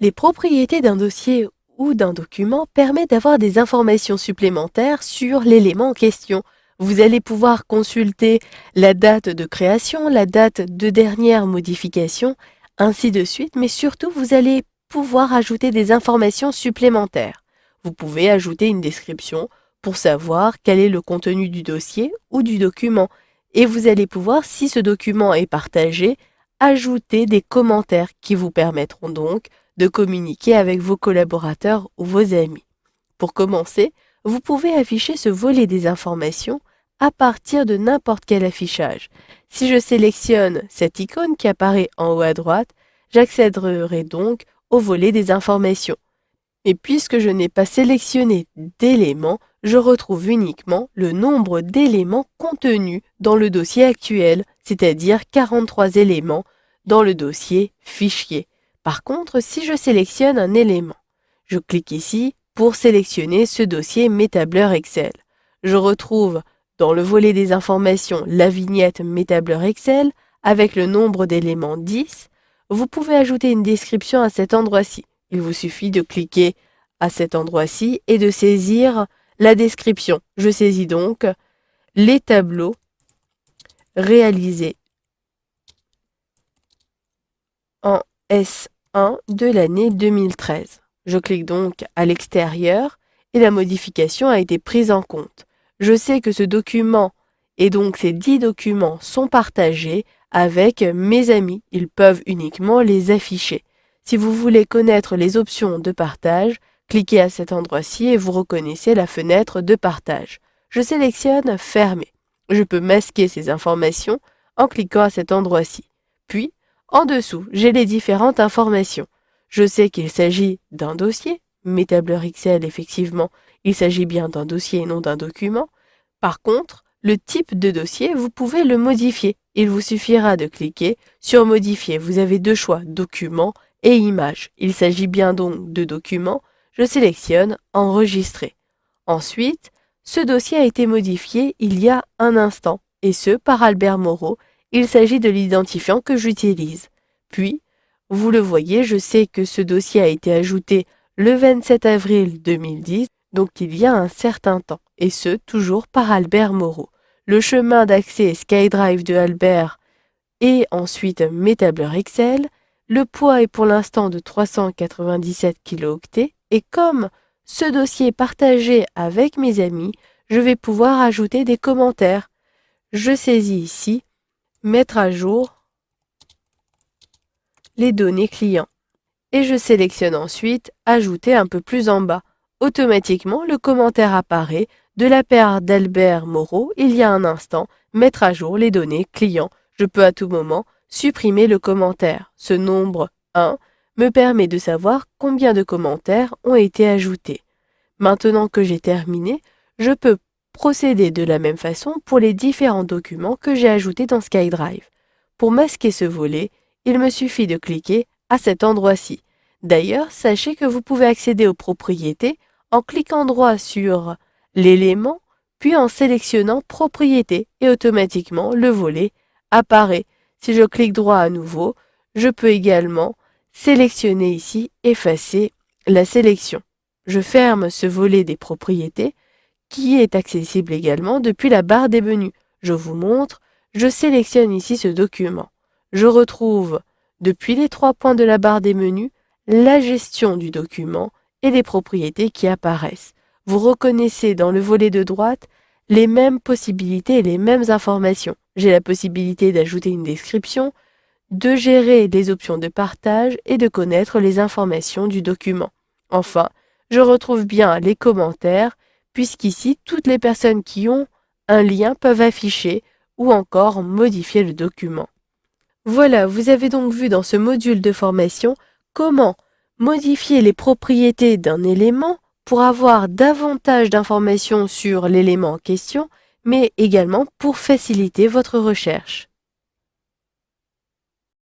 Les propriétés d'un dossier ou d'un document permettent d'avoir des informations supplémentaires sur l'élément en question. Vous allez pouvoir consulter la date de création, la date de dernière modification, ainsi de suite, mais surtout vous allez pouvoir ajouter des informations supplémentaires. Vous pouvez ajouter une description pour savoir quel est le contenu du dossier ou du document, et vous allez pouvoir, si ce document est partagé, ajouter des commentaires qui vous permettront donc de communiquer avec vos collaborateurs ou vos amis. Pour commencer, vous pouvez afficher ce volet des informations à partir de n'importe quel affichage. Si je sélectionne cette icône qui apparaît en haut à droite, j'accéderai donc au volet des informations. Mais puisque je n'ai pas sélectionné d'éléments, je retrouve uniquement le nombre d'éléments contenus dans le dossier actuel, c'est-à-dire 43 éléments dans le dossier fichier. Par contre, si je sélectionne un élément, je clique ici pour sélectionner ce dossier Mes tableurs Excel. Je retrouve dans le volet des informations la vignette Mes tableurs Excel avec le nombre d'éléments 10. Vous pouvez ajouter une description à cet endroit-ci. Il vous suffit de cliquer à cet endroit-ci et de saisir la description. Je saisis donc les tableaux réalisés en S1 de l'année 2013. Je clique donc à l'extérieur et la modification a été prise en compte. Je sais que ce document et donc ces 10 documents sont partagés avec mes amis. Ils peuvent uniquement les afficher. Si vous voulez connaître les options de partage, cliquez à cet endroit-ci et vous reconnaissez la fenêtre de partage. Je sélectionne Fermer. Je peux masquer ces informations en cliquant à cet endroit-ci. Puis, en dessous, j'ai les différentes informations. Je sais qu'il s'agit d'un dossier, Mes tableurs Excel, effectivement, il s'agit bien d'un dossier et non d'un document. Par contre, le type de dossier, vous pouvez le modifier. Il vous suffira de cliquer sur Modifier. Vous avez deux choix, Document et Image. Il s'agit bien donc de document. Je sélectionne Enregistrer. Ensuite, ce dossier a été modifié il y a un instant, et ce par Albert Moreau. Il s'agit de l'identifiant que j'utilise. Puis, vous le voyez, je sais que ce dossier a été ajouté le 27 avril 2010, donc il y a un certain temps, et ce, toujours par Albert Moreau. Le chemin d'accès SkyDrive de Albert et ensuite mes tableurs Excel. Le poids est pour l'instant de 397 kilooctets, et comme ce dossier est partagé avec mes amis, je vais pouvoir ajouter des commentaires. Je saisis ici Mettre à jour les données clients. Et je sélectionne ensuite Ajouter un peu plus en bas. Automatiquement, le commentaire apparaît de la part d'Albert Moreau il y a un instant, mettre à jour les données clients. Je peux à tout moment supprimer le commentaire. Ce nombre 1 me permet de savoir combien de commentaires ont été ajoutés. Maintenant que j'ai terminé, je peux procéder de la même façon pour les différents documents que j'ai ajoutés dans SkyDrive. Pour masquer ce volet, il me suffit de cliquer à cet endroit-ci. D'ailleurs, sachez que vous pouvez accéder aux propriétés en cliquant droit sur l'élément, puis en sélectionnant Propriétés et automatiquement le volet apparaît. Si je clique droit à nouveau, je peux également sélectionner ici Effacer la sélection. Je ferme ce volet des propriétés qui est accessible également depuis la barre des menus. Je vous montre, je sélectionne ici ce document. Je retrouve, depuis les 3 points de la barre des menus, la gestion du document et les propriétés qui apparaissent. Vous reconnaissez dans le volet de droite les mêmes possibilités et les mêmes informations. J'ai la possibilité d'ajouter une description, de gérer les options de partage et de connaître les informations du document. Enfin, je retrouve bien les commentaires, puisqu'ici, toutes les personnes qui ont un lien peuvent afficher ou encore modifier le document. Voilà, vous avez donc vu dans ce module de formation comment modifier les propriétés d'un élément pour avoir davantage d'informations sur l'élément en question, mais également pour faciliter votre recherche.